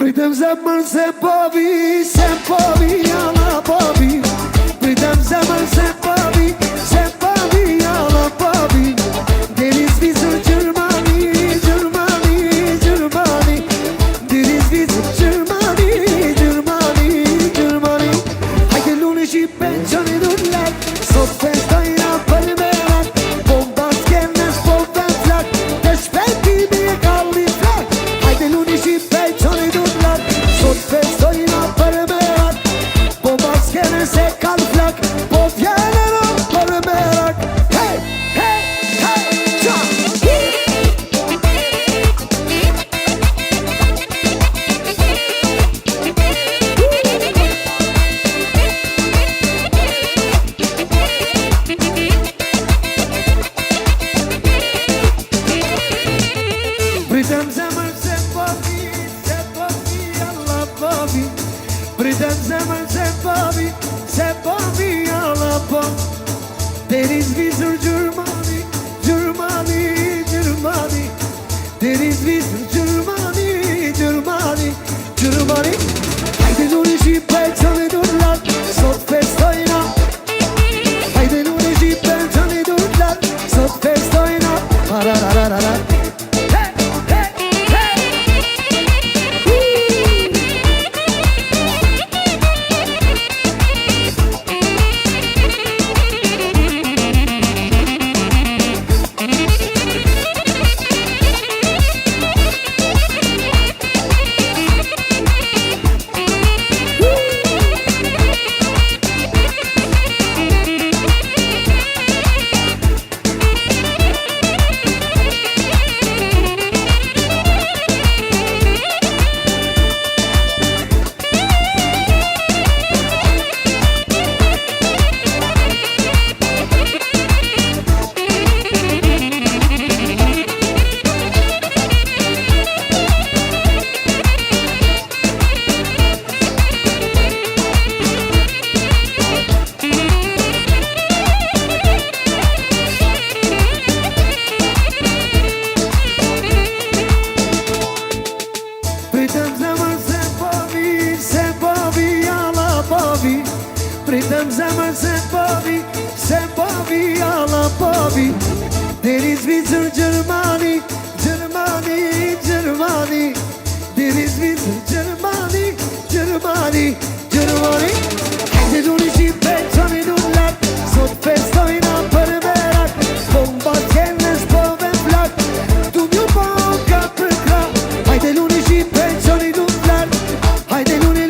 Pritem zemër se povi, jalla povi. Pritem zemër se povi, jalla povi. Deniz vizur Gjermani, Deniz vizur Gjermani. Hajde lune Shqipe qëni dullat, sot festojna për merat. Bomba s'kenes po ven flak, të shpetimi e kalli flak. Hajde lune Shqipe qëni dullat, sot festojna për merat. Bomba s'kenes e kalli flak, po vjenero për merak. Hey, hey, hey, qa! Pritem zemër se povi, jalla povi. Pritem zemër se povi, jalla povi. Deniz vizur Gjermani, Deniz vizur Gjermani. Hajde lune Shqipe qëni dullat, sot festojna. Hajde lune Shqipe qëni dullat, sot festojna. Pararararara. Pritem zemër se povi, jalla povi. Pritem zemër se povi, jalla povi. Deniz vizur Gjermani, Deniz vizur Gjermani. Hajde lune Shqipe qëni dullat, sot festojna për merak. Bomba t'kenes po ven flak, tu mju po ka për krak. Hajde lune Shqipe qëni dullat, hajde lune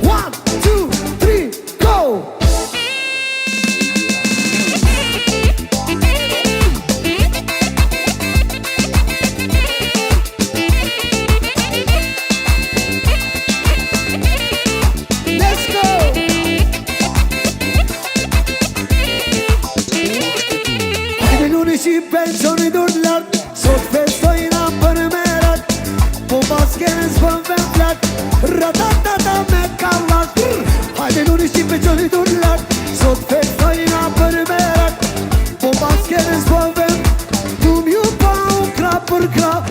One, two, three, go! Let's go! Hajde lune Shqipe qëni dullat, sot festojna për merat. Bomba s'kenes po ven flak, ratatata me kallat. Hajde lune Shqipe qëni dullat, sot festojna për merat. Bomba s'kenes po ven, tu mju pa u krap për krap.